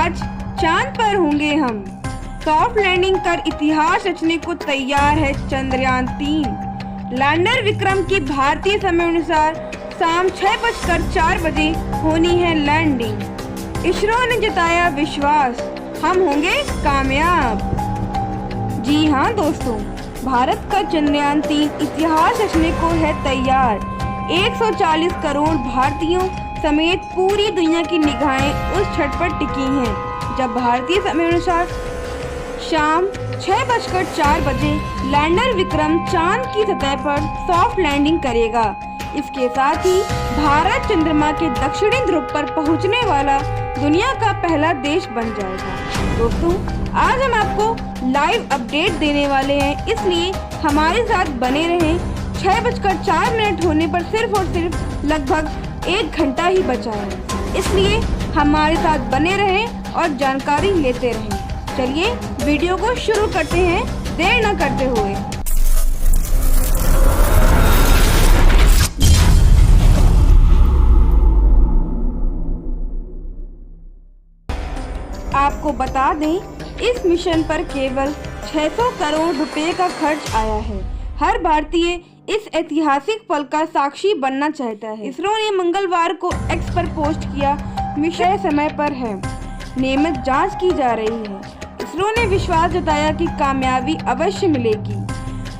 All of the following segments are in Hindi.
आज चांद पर होंगे हम। सॉफ्ट लैंडिंग कर इतिहास रचने को तैयार है चंद्रयान 3। लैंडर विक्रम की भारतीय समय अनुसार शाम 6:04 बजे होनी है लैंडिंग। इसरो ने जताया विश्वास, हम होंगे कामयाब। जी हाँ दोस्तों, भारत का चंद्रयान 3 इतिहास रचने को है तैयार। 140 करोड़ भारतीयों समेत पूरी दुनिया की निगाहें उस क्षण पर टिकी हैं जब भारतीय समय अनुसार शाम 6:04 बजे लैंडर विक्रम चांद की सतह पर सॉफ्ट लैंडिंग करेगा। इसके साथ ही भारत चंद्रमा के दक्षिणी ध्रुव पर पहुंचने वाला दुनिया का पहला देश बन जाएगा। दोस्तों, आज हम आपको लाइव अपडेट देने वाले हैं, इसलिए हमारे साथ बने रहें। 6:04 होने पर सिर्फ और सिर्फ लगभग 1 घंटा ही बचा है, इसलिए हमारे साथ बने रहें और जानकारी लेते रहें। चलिए वीडियो को शुरू करते हैं देर न करते हुए। आपको बता दें, इस मिशन पर केवल 600 करोड़ रुपए का खर्च आया है। हर भारतीय इस ऐतिहासिक पल का साक्षी बनना चाहता है। इसरो ने मंगलवार को एक्स पर पोस्ट किया, मिशन समय पर है, नियमित जांच की जा रही है। इसरो ने विश्वास जताया कि कामयाबी अवश्य मिलेगी।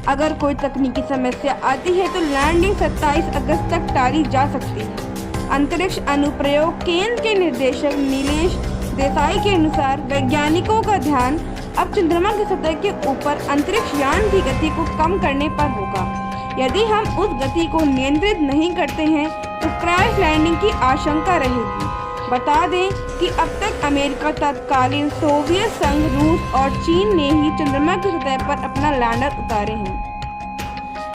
अगर कोई तकनीकी समस्या आती है तो लैंडिंग 27 अगस्त तक टाली जा सकती है। अंतरिक्ष अनुप्रयोग केंद्र के निदेशक नीलेश देसाई के अनुसार वैज्ञानिकों का ध्यान अब चंद्रमा की सतह के ऊपर अंतरिक्ष यान की गति को कम करने पर होगा। यदि हम उस गति को नियंत्रित नहीं करते हैं तो क्रैश लैंडिंग की आशंका रहेगी। बता दें कि अब तक अमेरिका, तत्कालीन सोवियत संघ, रूस और चीन ने ही चंद्रमा की सतह पर अपना लैंडर उतारे हैं।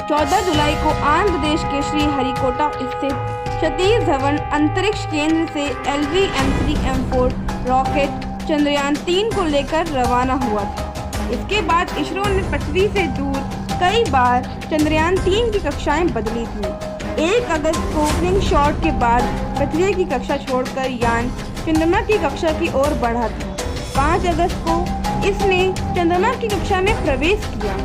14 जुलाई को आंध्र प्रदेश के श्रीहरिकोटा स्थित सतीश धवन अंतरिक्ष केंद्र से LV-M3M4 रॉकेट चंद्रयान 3 को लेकर रवाना हुआ था। इसके बाद इसरो ने पृथ्वी से दूर कई बार चंद्रयान 3 की कक्षाएं बदली थी। 1 अगस्त को स्प्रिंग शॉट के बाद पृथ्वी की कक्षा छोड़कर यान चंद्रमा की कक्षा की ओर बढ़ा था। 5 अगस्त को इसने चंद्रमा की कक्षा में प्रवेश किया।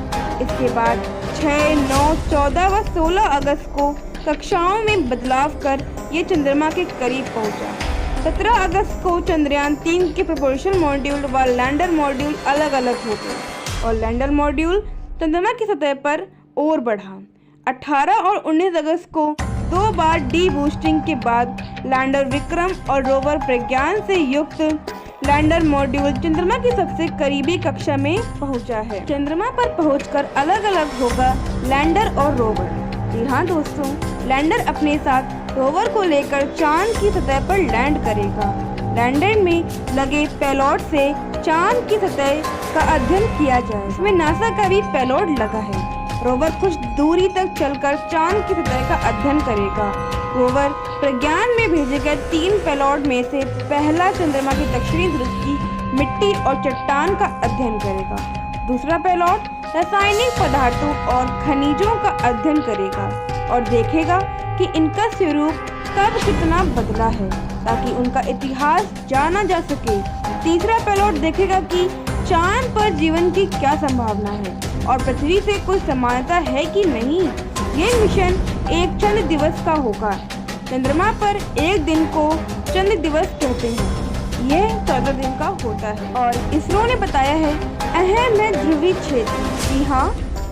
इसके बाद 6, 9, 14 व 16 अगस्त को कक्षाओं में बदलाव कर ये चंद्रमा के करीब पहुंचा। 17 अगस्त को चंद्रयान 3 के प्रपोल्शन मॉड्यूल व लैंडर मॉड्यूल अलग अलग हो गए और लैंडर मॉड्यूल चंद्रमा की सतह पर और बढ़ा। 18 और 19 अगस्त को 2 बार डी बूस्टिंग के बाद लैंडर विक्रम और रोवर प्रज्ञान से युक्त लैंडर मॉड्यूल चंद्रमा की सबसे करीबी कक्षा में पहुंचा है। चंद्रमा पर पहुंचकर अलग अलग होगा लैंडर और रोवर। जी हाँ दोस्तों, लैंडर अपने साथ रोवर को लेकर चांद की सतह पर लैंड करेगा। लैंडर में लगे पेलोड से चांद की सतह का अध्ययन किया जाए। इसमें नासा का भी पेलोड लगा है। रोवर कुछ दूरी तक चलकर चांद की सतह का अध्ययन करेगा। रोवर प्रज्ञान में भेजे गए 3 पेलोड में से पहला चंद्रमा के दक्षिणी ध्रुव की मिट्टी और चट्टान का अध्ययन करेगा। दूसरा पेलोड रासायनिक पदार्थों और खनिजों का अध्ययन करेगा और देखेगा कि इनका स्वरूप कब कितना बदला है, ताकि उनका इतिहास जाना जा सके। तीसरा पेलोड देखेगा कि चांद पर जीवन की क्या संभावना है और पृथ्वी से कोई समानता है कि नहीं। ये मिशन एक चंद्र दिवस का होगा। चंद्रमा पर एक दिन को चंद्र दिवस कहते हैं। यह 14 दिन का होता है और इसरो ने बताया है अहम है ध्रुवीय क्षेत्र। जी हाँ,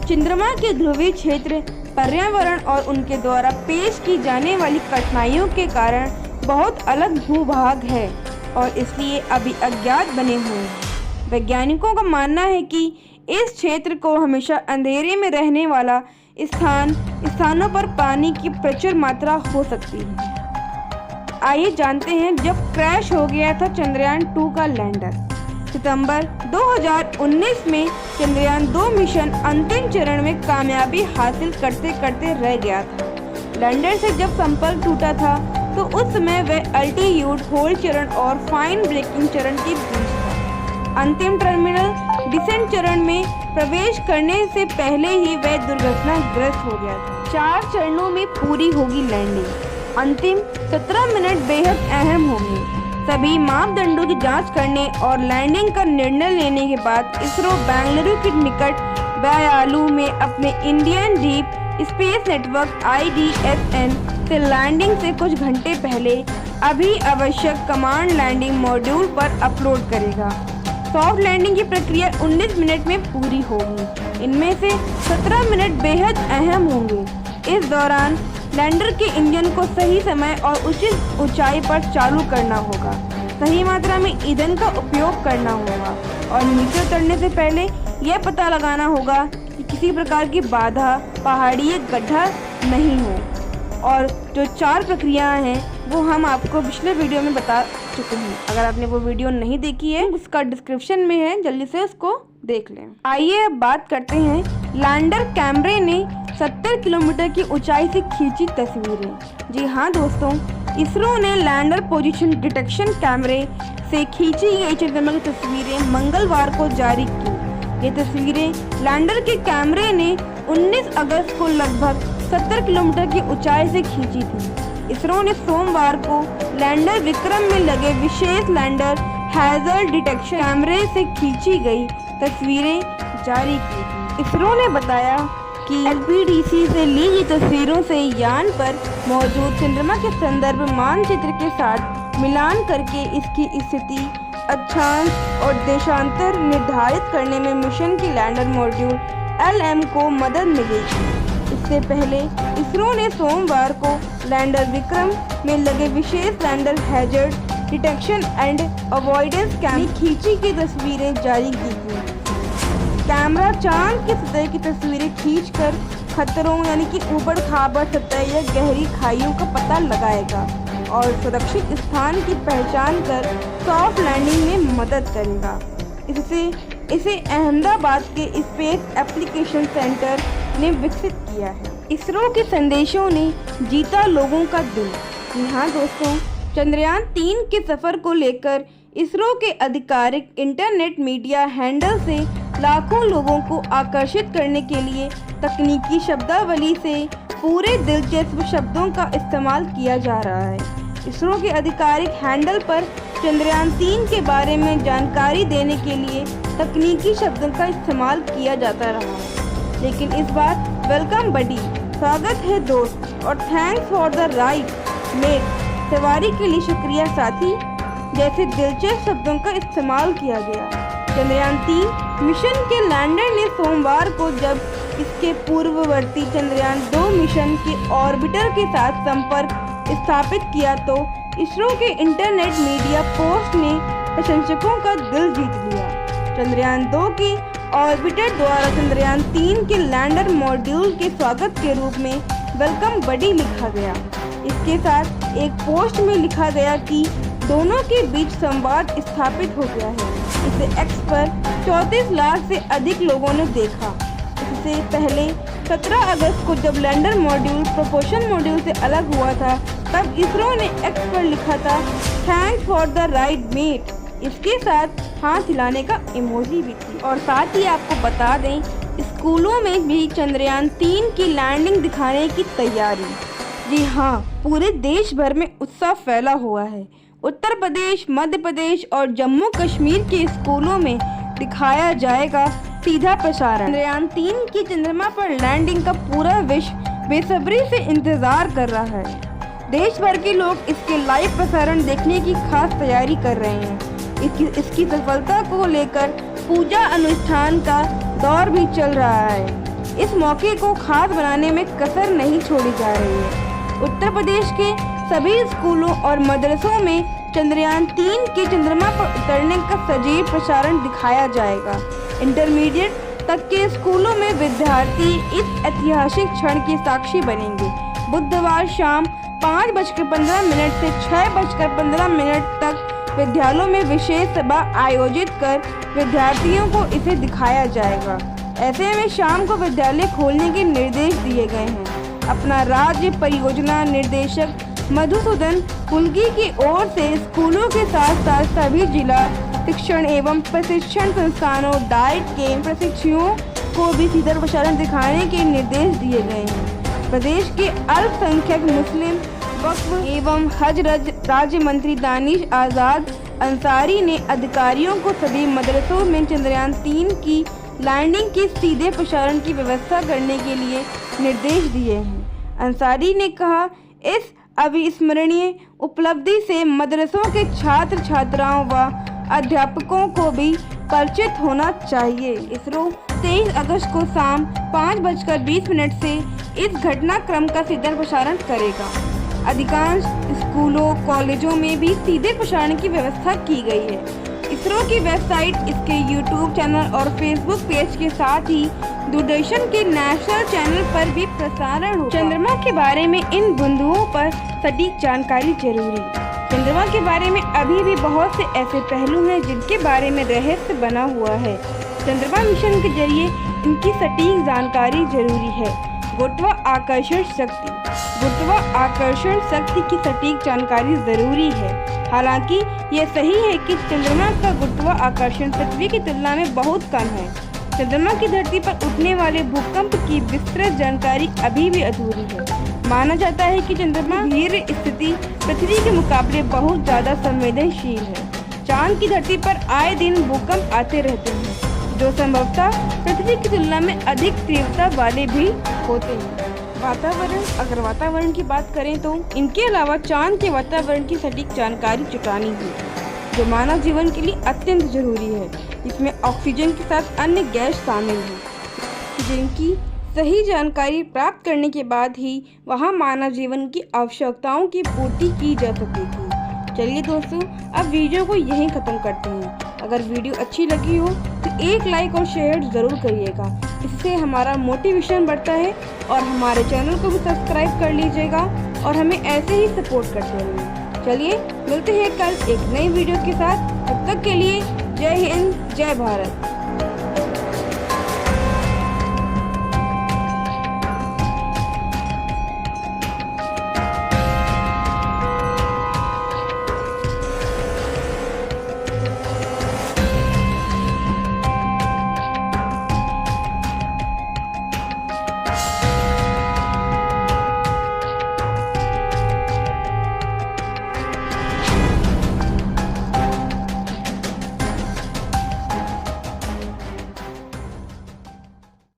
चंद्रमा के ध्रुवीय क्षेत्र पर्यावरण और उनके द्वारा पेश की जाने वाली कठिनाइयों के कारण बहुत अलग भूभाग है और इसलिए अभी अज्ञात बने हुए हैं। वैज्ञानिकों का मानना है कि इस क्षेत्र को हमेशा अंधेरे में रहने वाला स्थानों पर पानी की प्रचुर मात्रा हो सकती है। आइए जानते हैं जब क्रैश हो गया था चंद्रयान 2 का लैंडर। सितंबर 2019 में चंद्रयान 2 मिशन अंतिम चरण में कामयाबी हासिल करते करते रह गया था। लैंडर से जब संपर्क टूटा था तो उस समय वह अल्टीट्यूड होल्ड चरण और फाइन ब्रेकिंग चरण के बीच था। अंतिम टर्मिनल डिसेंट चरण में प्रवेश करने से पहले ही वह दुर्घटनाग्रस्त हो गया था। 4 चरणों में पूरी होगी लैंडिंग। अंतिम 17 मिनट बेहद अहम होंगे। सभी मापदंडों की जांच करने और लैंडिंग का निर्णय लेने के बाद इसरो बेंगलुरु के निकट बयालू में अपने Indian deep space network IDSN से लैंडिंग से कुछ घंटे पहले अभी आवश्यक कमांड लैंडिंग मॉड्यूल पर अपलोड करेगा। सॉफ्ट लैंडिंग की प्रक्रिया 19 मिनट में पूरी होगी। इनमें से 17 मिनट बेहद अहम होंगे। इस दौरान लैंडर के इंजन को सही समय और उचित ऊंचाई पर चालू करना होगा, सही मात्रा में ईंधन का उपयोग करना होगा और नीचे उतरने से पहले यह पता लगाना होगा कि किसी प्रकार की बाधा, पहाड़ी या गड्ढा नहीं हो। और जो 4 प्रक्रियाएं हैं वो हम आपको पिछले वीडियो में बता चुके हैं। अगर आपने वो वीडियो नहीं देखी है उसका डिस्क्रिप्शन में है, जल्दी से उसको देख लें। आइए अब बात करते हैं लैंडर कैमरे ने 70 किलोमीटर की ऊंचाई से खींची तस्वीरें। जी हाँ दोस्तों, इसरो ने लैंडर पोजीशन डिटेक्शन कैमरे से खींची गई चंद्रमा की तस्वीरें मंगलवार को जारी की। ये तस्वीरें लैंडर के कैमरे ने 19 अगस्त को लगभग 70 किलोमीटर की ऊंचाई से खींची थी। इसरो ने सोमवार को लैंडर विक्रम में लगे विशेष लैंडर हैजर्ड डिटेक्शन कैमरे से खींची गई तस्वीरें जारी की थी। इसरो ने बताया कि LPDC से ली गई तस्वीरों से यान पर मौजूद चंद्रमा के संदर्भ मानचित्र के साथ मिलान करके इसकी स्थिति, अक्षांश और देशांतर निर्धारित करने में मिशन की लैंडर मॉड्यूल LM को मदद मिलेगी। इससे पहले इसरो ने सोमवार को लैंडर विक्रम में लगे विशेष lander hazard detection and avoidance कैमरे खींची की तस्वीरें जारी की थी। कैमरा चांद की सतह की तस्वीरें खींचकर खतरों यानी कि ऊबड़ खाबड़ सतह या गहरी खाइयों का पता लगाएगा और सुरक्षित स्थान की पहचान कर सॉफ्ट लैंडिंग में मदद करेगा। इसे अहमदाबाद के स्पेस एप्लीकेशन सेंटर ने विकसित किया है। इसरो के संदेशों ने जीता लोगों का दिल। यहाँ दोस्तों, चंद्रयान 3 के सफर को लेकर इसरो के आधिकारिक इंटरनेट मीडिया हैंडल से लाखों लोगों को आकर्षित करने के लिए तकनीकी शब्दावली से पूरे दिलचस्प शब्दों का इस्तेमाल किया जा रहा है। इसरो के आधिकारिक हैंडल पर चंद्रयान 3 के बारे में जानकारी देने के लिए तकनीकी शब्दों का इस्तेमाल किया जाता रहा है, लेकिन इस बार वेलकम बडी, स्वागत है दोस्त और thanks for the ride mate, सवारी के लिए शुक्रिया साथी जैसे दिलचस्प शब्दों का इस्तेमाल किया गया। चंद्रयान 3 मिशन के लैंडर ने सोमवार को जब इसके पूर्ववर्ती चंद्रयान 2 मिशन के ऑर्बिटर के साथ संपर्क स्थापित किया तो इसरो के इंटरनेट मीडिया पोस्ट ने प्रशंसकों का दिल जीत लिया। चंद्रयान 2 के ऑर्बिटर द्वारा चंद्रयान 3 के लैंडर मॉड्यूल के स्वागत के रूप में वेलकम बडी लिखा गया। इसके साथ एक पोस्ट में लिखा गया कि दोनों के बीच संवाद स्थापित हो गया है। इसे X पर 34 लाख से अधिक लोगों ने देखा। इससे पहले 17 अगस्त को जब लैंडर मॉड्यूल प्रोपोल्शन मॉड्यूल से अलग हुआ था तब इसरो ने X पर लिखा था thanks for the ride mate. इसके साथ हाथ हिलाने का इमोजी भी थी। और साथ ही आपको बता दें, स्कूलों में भी चंद्रयान 3 की लैंडिंग दिखाने की तैयारी। जी हाँ, पूरे देश भर में उत्साह फैला हुआ है। उत्तर प्रदेश, मध्य प्रदेश और जम्मू कश्मीर के स्कूलों में दिखाया जाएगा सीधा प्रसारण। चंद्रयान 3 की चंद्रमा पर लैंडिंग का पूरा विश्व बेसब्री से इंतजार कर रहा है। देश भर के लोग इसके लाइव प्रसारण देखने की खास तैयारी कर रहे हैं। इसकी सफलता को लेकर पूजा अनुष्ठान का दौर भी चल रहा है। इस मौके को खास बनाने में कसर नहीं छोड़ी जा रही है। उत्तर प्रदेश के सभी स्कूलों और मदरसों में चंद्रयान 3 के चंद्रमा पर उतरने का सजीव प्रसारण दिखाया जाएगा। इंटरमीडिएट तक के स्कूलों में विद्यार्थी इस ऐतिहासिक क्षण के साक्षी बनेंगे। बुधवार शाम 5:15 से 6:15 तक विद्यालयों में विशेष सभा आयोजित कर विद्यार्थियों को इसे दिखाया जाएगा। ऐसे में शाम को विद्यालय खोलने के निर्देश दिए गए हैं। अपना राज्य परियोजना निदेशक मधुसूदन कुलगी की ओर से स्कूलों के साथ साथ सभी जिला शिक्षण एवं प्रशिक्षण संस्थानों डाइट के प्रशिक्षुओं को भी सीधा प्रसारण दिखाने के निर्देश दिए गए हैं। प्रदेश के अल्पसंख्यक मुस्लिम वक्फ एवं हज राज्य मंत्री दानिश आज़ाद अंसारी ने अधिकारियों को सभी मदरसों में चंद्रयान 3 की लैंडिंग के सीधे प्रसारण की व्यवस्था करने के लिए निर्देश दिए हैं। अंसारी ने कहा, इस अविस्मरणीय उपलब्धि से मदरसों के छात्र छात्राओं व अध्यापकों को भी परिचित होना चाहिए। इसरो 23 अगस्त को शाम 5:20 से इस घटनाक्रम का सीधा प्रसारण करेगा। अधिकांश स्कूलों कॉलेजों में भी सीधे प्रसारण की व्यवस्था की गई है। इसरो की वेबसाइट, इसके यूट्यूब चैनल और फेसबुक पेज के साथ ही दूरदर्शन के नेशनल चैनल पर भी प्रसारण होगा। चंद्रमा के बारे में इन बिंदुओं पर सटीक जानकारी जरूरी। चंद्रमा के बारे में अभी भी बहुत से ऐसे पहलू हैं जिनके बारे में रहस्य बना हुआ है। चंद्रमा मिशन के जरिए इनकी सटीक जानकारी जरूरी है। गुरुत्वाकर्षण शक्ति की सटीक जानकारी जरूरी है। हालांकि ये सही है कि चंद्रमा का गुरुत्वाकर्षण पृथ्वी की तुलना में बहुत कम है। चंद्रमा की धरती पर उठने वाले भूकंप की विस्तृत जानकारी अभी भी अधूरी है। माना जाता है कि चंद्रमा की स्थिति पृथ्वी के मुकाबले बहुत ज़्यादा संवेदनशील है। चांद की धरती पर आए दिन भूकंप आते रहते हैं, जो संभवतः पृथ्वी की तुलना में अधिक तीव्रता वाले भी होते हैं। अगर वातावरण की बात करें तो इनके अलावा चांद के वातावरण की सटीक जानकारी जुटानी है, जो मानव जीवन के लिए अत्यंत जरूरी है। इसमें ऑक्सीजन के साथ अन्य गैस शामिल हैं, जिनकी सही जानकारी प्राप्त करने के बाद ही वहां मानव जीवन की आवश्यकताओं की पूर्ति की जा सकेगी। चलिए दोस्तों, अब वीडियो को यहीं ख़त्म करते हैं। अगर वीडियो अच्छी लगी हो तो एक लाइक और शेयर ज़रूर करिएगा। इससे हमारा मोटिवेशन बढ़ता है और हमारे चैनल को भी सब्सक्राइब कर लीजिएगा और हमें ऐसे ही सपोर्ट करते रहिए। चलिए मिलते हैं कल एक नई वीडियो के साथ। तब तक के लिए जय हिंद, जय भारत।